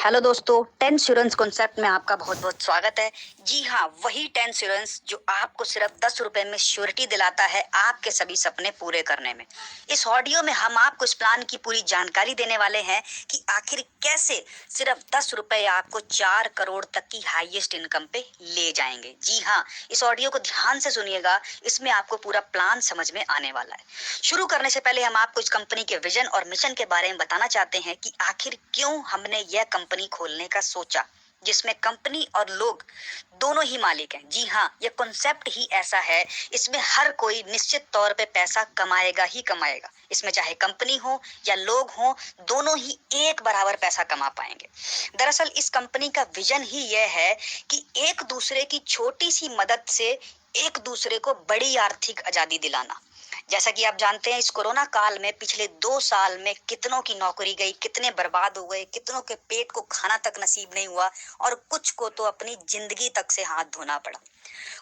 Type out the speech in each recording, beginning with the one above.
Hello दोस्तों, टेंश्योरेंस concept में आपका बहुत बहुत स्वागत है। जी हाँ, वही टेंश्योरेंस जो आपको सिर्फ 10 रुपए में श्योरिटी दिलाता है आपके सभी सपने पूरे करने में। इस ऑडियो में हम आपको इस प्लान की पूरी जानकारी देने वाले हैं कि आखिर कैसे सिर्फ 10 रुपए आपको 4 करोड़ तक की हाईएस्ट इनकम पे ले जाएंगे। जी हाँ, इस ऑडियो को ध्यान से सुनिएगा, इसमें आपको पूरा प्लान समझ में आने वाला है। शुरू करने से पहले हम आपको इस कंपनी के विजन और मिशन के बारे में बताना चाहते हैं कि आखिर क्यों हमने यह कंपनी खोलने का सोचा, जिसमें कंपनी और लोग दोनों ही मालिक हैं। जी हाँ, यह कॉन्सेप्ट ही ऐसा है, इसमें हर कोई निश्चित तौर पे पैसा कमाएगा ही कमाएगा। इसमें चाहे कंपनी हो या लोग हो, दोनों ही एक बराबर पैसा कमा पाएंगे। दरअसल इस कंपनी का विजन ही यह है कि एक दूसरे की छोटी सी मदद से एक दूसरे को बड़ी आर्थिक आजादी दिलाना। जैसा कि आप जानते हैं, इस कोरोना काल में पिछले 2 साल में कितनों की नौकरी गई, कितने बर्बाद हो गए, कितनों के पेट को खाना तक नसीब नहीं हुआ और कुछ को तो अपनी जिंदगी तक से हाथ धोना पड़ा।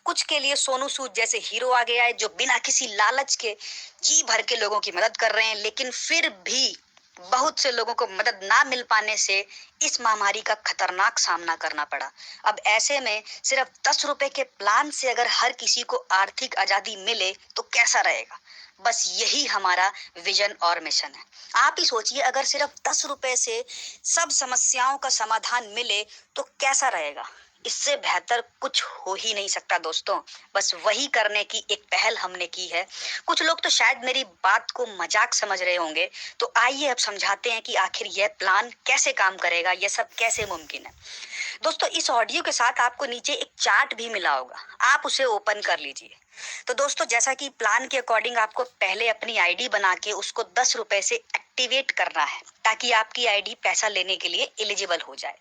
कुछ के लिए सोनू सूद जैसे हीरो आ गया है जो बिना किसी लालच के जी भर के लोगों की मदद कर रहे हैं, लेकिन फिर भी बहुत से लोगों को मदद ना मिल पाने से इस महामारी का खतरनाक सामना करना पड़ा। अब ऐसे में सिर्फ 10 रुपए के प्लान से अगर हर किसी को आर्थिक आजादी मिले तो कैसा रहेगा। बस यही हमारा विजन और मिशन है। आप ही सोचिए, अगर सिर्फ 10 रुपए से सब समस्याओं का समाधान मिले तो कैसा रहेगा। इससे बेहतर कुछ हो ही नहीं सकता दोस्तों। बस वही करने की एक पहल हमने की है। कुछ लोग तो शायद मेरी बात को मजाक समझ रहे होंगे, तो आइए अब समझाते हैं कि आखिर यह प्लान कैसे काम करेगा, यह सब कैसे मुमकिन है। दोस्तों, इस ऑडियो के साथ आपको नीचे एक चार्ट भी मिला होगा, आप उसे ओपन कर लीजिए। तो दोस्तों, जैसा कि प्लान के अकॉर्डिंग आपको पहले अपनी आईडी बना के उसको 10 रुपए से एक्टिवेट करना है, ताकि आपकी आईडी पैसा लेने के लिए एलिजिबल हो जाए।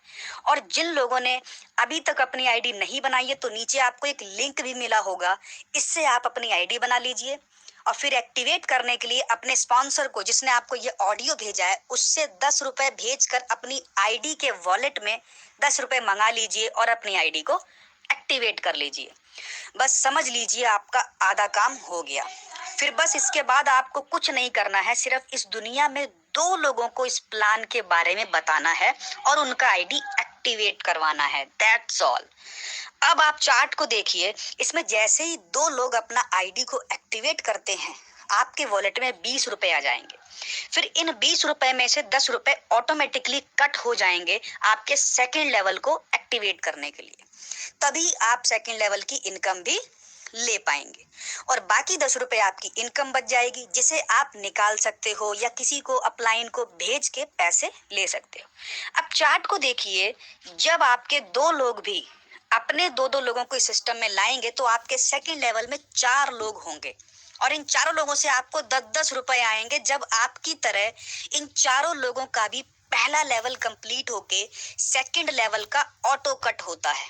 और जिन लोगों ने अभी तक अपनी आईडी नहीं बनाई है, तो नीचे आपको एक लिंक भी मिला होगा, इससे आप अपनी आईडी बना लीजिए और फिर एक्टिवेट करने के लिए अपने स्पॉन्सर को, जिसने आपको ये ऑडियो भेजा है, उससे 10 रुपए भेजकर अपनी आईडी के वॉलेट में 10 रुपए मंगा लीजिए और अपनी आईडी को एक्टिवेट कर लीजिए। बस समझ लीजिए आपका आधा काम हो गया। फिर बस इसके बाद आपको कुछ नहीं करना है, सिर्फ इस दुनिया में 2 लोगों को इस प्लान के बारे में बताना है और उनका आईडी एक्टिवेट करवाना है। That's all. अब आप चार्ट को देखिए, इसमें जैसे ही 2 लोग अपना आईडी को एक्टिवेट करते हैं, आपके वॉलेट में 20 रुपए आ जाएंगे। फिर इन 20 रुपए में से 10 रुपए ऑटोमेटिकली कट हो जाएंगे आपके सेकंड लेवल को एक्टिवेट करने के लिए। तभी आप सेकंड लेवल की इनकम भी ले पाएंगे और बाकी 10 रुपए आपकी इनकम बच जाएगी, जिसे आप निकाल सकते हो या किसी को अपलाइन को भेज के पैसे ले सकते हो। अब चार्ट को देखिए, जब आपके 2 लोग भी अपने 2-2 लोगों को इस सिस्टम में लाएंगे तो आपके सेकंड लेवल में 4 लोग होंगे और इन चारों लोगों से आपको 10-10 रुपए आएंगे। जब आपकी तरह इन चारों लोगों का भी पहला लेवल कंप्लीट होके सेकंड लेवल का ऑटो कट होता है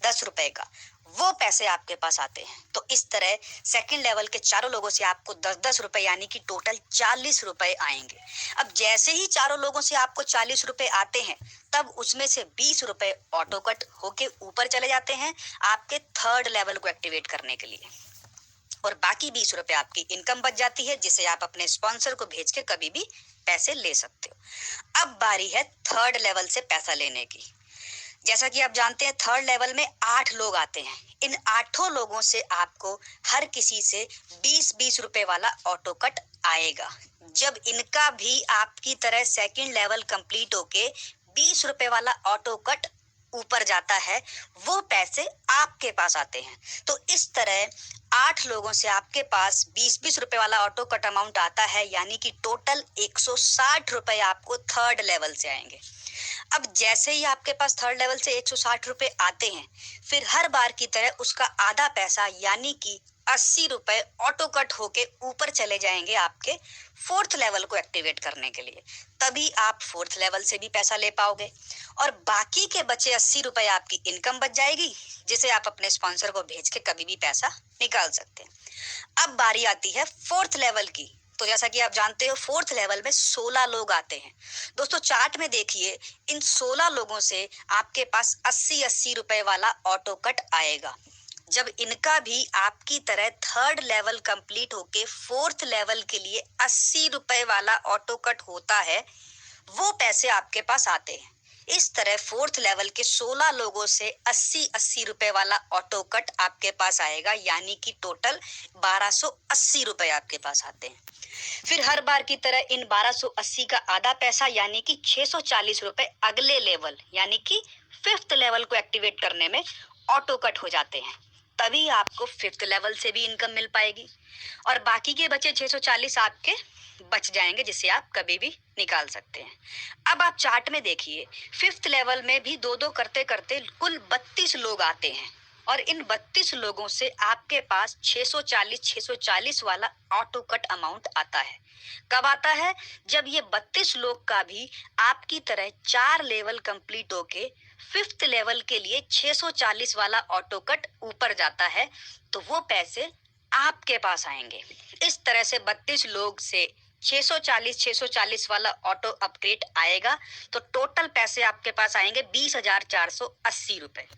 10 रुपए का, वो पैसे आपके पास आते हैं। तो इस तरह सेकंड लेवल के चारों लोगों से आपको 10-10 रुपए यानी कि टोटल 40 रुपए आएंगे। अब जैसे ही चारों लोगों से आपको 40 रुपए आते हैं, तब उसमें से 20 रुपए ऑटो कट होके ऊपर चले जाते हैं आपके थर्ड लेवल को एक्टिवेट करने के लिए और बाकी 20 रुपए आपकी इनकम बच जाती है, जिसे आप अपने स्पॉन्सर को भेज के कभी भी पैसे ले सकते हो। अब बारी है थर्ड लेवल से पैसा लेने की। जैसा कि आप जानते हैं, थर्ड लेवल में 8 लोग आते हैं। इन 8 लोगों से आपको हर किसी से 20-20 रुपए वाला ऑटो कट आएगा। जब इनका भी आपकी तरह सेकंड लेवल कंप्लीट होके 20 रुपए वाला ऑटो कट ऊपर जाता है, वो पैसे आपके पास आते हैं। तो इस तरह 8 लोगों से आपके पास 20-20 रुपए वाला ऑटो कट अमाउंट आता है, यानी कि टोटल 160 रुपए आपको थर्ड लेवल से आएंगे। अब जैसे ही आपके पास थर्ड लेवल से 160 रुपए आते हैं, फिर हर बार की तरह उसका आधा पैसा यानी कि 80 रुपए ऑटो कट होके ऊपर चले जाएंगे आपके फोर्थ लेवल को एक्टिवेट करने के लिए। तभी आप फोर्थ लेवल से भी पैसा ले पाओगे और बाकी के बचे 80 रुपए आपकी इनकम बच जाएगी, जिसे आप अपने स्पॉन्सर को भेज के कभी भी पैसा निकाल सकते हैं। अब बारी आती है फोर्थ लेवल की। तो जैसा कि आप जानते हो, फोर्थ लेवल में 16 लोग आते हैं। दोस्तों, चार्ट में देखिए, इन 16 लोगों से आपके पास 80-80 रुपए वाला ऑटो कट आएगा। जब इनका भी आपकी तरह थर्ड लेवल कंप्लीट होके फोर्थ लेवल के लिए 80 रुपए वाला ऑटो कट होता है, वो पैसे आपके पास आते हैं। इस तरह फोर्थ लेवल के 16 लोगों से 80-80 रुपए वाला ऑटो कट आपके पास आएगा, यानी कि टोटल 1280 रुपए आपके पास आते हैं। फिर हर बार की तरह इन 1280 का आधा पैसा यानी कि 640 रुपए अगले लेवल यानी कि फिफ्थ लेवल को एक्टिवेट करने में ऑटो कट हो जाते हैं। तभी आपको फिफ्थ लेवल से भी इनकम मिल पाएगी और बाकी के बचे 640 आपके बच जाएंगे, जिसे आप कभी भी निकाल सकते हैं। अब आप चार्ट में देखिए, फिफ्थ लेवल में भी दो दो करते करते कुल 32 लोग आते हैं और इन 32 लोगों से आपके पास 640 वाला ऑटो कट अमाउंट आता है। कब आता है? जब ये 32 लोग का भी आपकी तरह 4 लेवल कंप्लीट होके फिफ्थ लेवल के लिए 640 वाला ऑटो कट ऊपर जाता है, तो वो पैसे आपके पास आएंगे। इस तरह से 32 लोग से 640 वाला ऑटो अपग्रेड आएगा, तो टोटल पैसे आपके पास आएंगे 20,480 रुपए।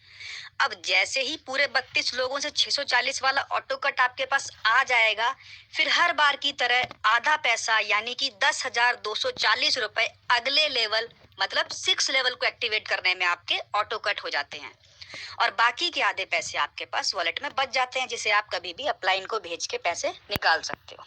अब जैसे ही पूरे 32 लोगों से 640 वाला ऑटो कट आपके पास आ जाएगा, फिर हर बार की तरह आधा पैसा यानी कि 10,240 रुपए अगले लेवल मतलब 6 लेवल को एक्टिवेट करने में आपके ऑटो कट हो जाते हैं और बाकी के आधे पैसे आपके पास वॉलेट में बच जाते हैं, जिसे आप कभी भी अपलाइन को भेज के पैसे निकाल सकते हो।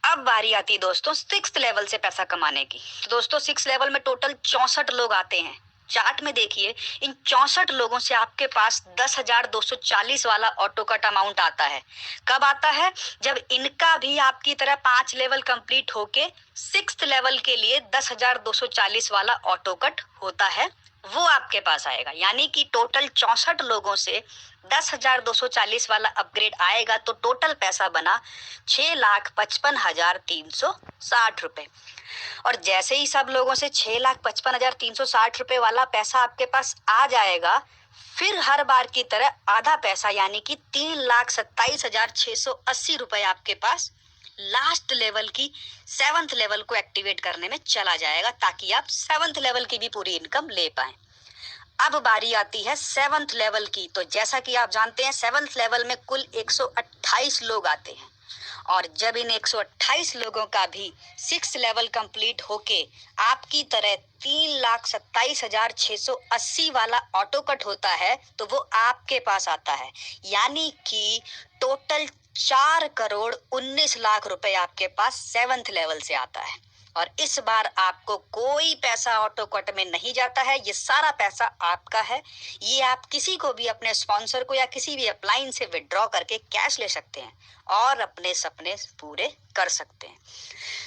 अब बारी आती है दोस्तों 6th लेवल से पैसा कमाने की। तो दोस्तों 6 लेवल में टोटल 64 लोग आते हैं। चार्ट में देखिए, इन 64 लोगों से आपके पास 10,240 वाला ऑटो कट अमाउंट आता है। कब आता है? जब इनका भी आपकी तरह 5 लेवल कंप्लीट होके 6th लेवल के लिए 10,240 वाला ऑटो कट होता है, वो आपके पास आएगा। यानी कि टोटल 64 लोगों से 10,240 वाला अपग्रेड आएगा, तो टोटल पैसा बना 6,55,360 रुपए। और जैसे ही सब लोगों से 6,55,360 रुपए वाला पैसा आपके पास आ जाएगा, फिर हर बार की तरह आधा पैसा यानी कि 3,27,680 रुपए आपके पास लास्ट लेवल की 7th लेवल को एक्टिवेट करने में चला जाएगा, ताकि आप 7th लेवल की भी पूरी इनकम ले पाएं। अब बारी आती है 7th लेवल की। तो जैसा कि आप जानते हैं 7th लेवल में कुल 128 लोग आते हैं और जब इन 128 लोगों का भी 6th लेवल कंप्लीट होके आपकी तरह 3,27,680 वाला ऑटो कट होता है, तो वो आपके पास आता है। यानी कि टोटल 4,19,00,000 रुपए आपके पास 7th लेवल से आता है और इस बार आपको कोई पैसा ऑटो कट में नहीं जाता है। ये सारा पैसा आपका है। ये आप किसी को भी, अपने स्पॉन्सर को या किसी भी अपलाइन से विड्रॉ करके कैश ले सकते हैं और अपने सपने पूरे कर सकते हैं।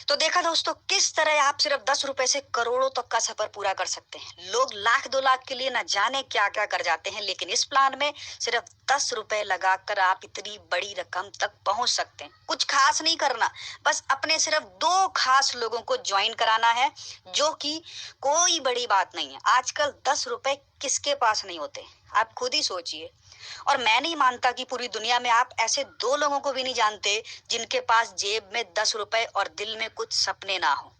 तो देखा दोस्तों, किस तरह आप सिर्फ 10 रुपए से करोड़ों तक का सफर पूरा कर सकते हैं। लोग लाख 2 लाख के लिए न जाने क्या क्या कर जाते हैं, लेकिन इस प्लान में सिर्फ 10 रुपए लगाकर आप इतनी बड़ी रकम तक पहुंच सकते हैं। कुछ खास नहीं करना, बस अपने सिर्फ 2 खास लोगों को ज्वाइन कराना है, जो कि कोई बड़ी बात नहीं है। आजकल 10 रुपए किसके पास नहीं होते, आप खुद ही सोचिए। और मैं नहीं मानता कि पूरी दुनिया में आप ऐसे 2 लोगों को भी नहीं जानते जिनके पास जेब में 10 रुपए और दिल में कुछ सपने ना हो।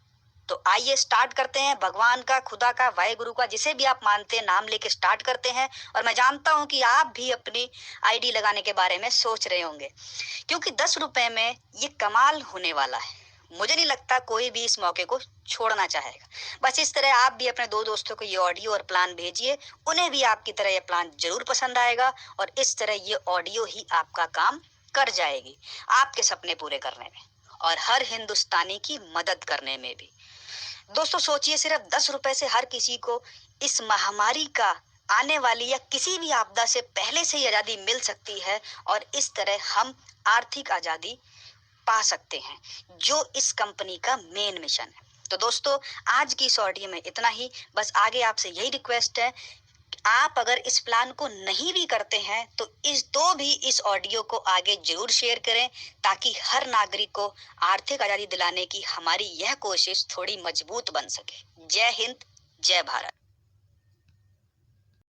तो आइए स्टार्ट करते हैं। भगवान का, खुदा का, वाहेगुरु का, जिसे भी आप मानते हैं, नाम लेके स्टार्ट करते हैं। और मैं जानता हूं कि आप भी अपनी आईडी लगाने के बारे में सोच रहे होंगे, क्योंकि 10 रुपए में ये कमाल होने वाला है। मुझे नहीं लगता कोई भी इस मौके को छोड़ना चाहेगा। बस इस तरह आप भी अपने 2 दोस्तों को ये ऑडियो और प्लान भेजिए, उन्हें भी आपकी तरह ये प्लान जरूर पसंद आएगा और इस तरह ये ऑडियो ही आपका काम कर जाएगी, आपके सपने पूरे करने में और हर हिंदुस्तानी की मदद करने में भी। दोस्तों सोचिए, सिर्फ 10 रुपए से हर किसी को इस महामारी का आने वाली या किसी भी आपदा से पहले से ही आजादी मिल सकती है और इस तरह हम आर्थिक आजादी पा सकते हैं, जो इस कंपनी का मेन मिशन है। तो दोस्तों आज की इस ऑडियो में इतना ही। बस आगे आपसे यही रिक्वेस्ट है, आप अगर इस प्लान को नहीं भी करते हैं तो भी इस ऑडियो को आगे जरूर शेयर करें, ताकि हर नागरिक को आर्थिक आजादी दिलाने की हमारी यह कोशिश थोड़ी मजबूत बन सके। जय हिंद, जय भारत।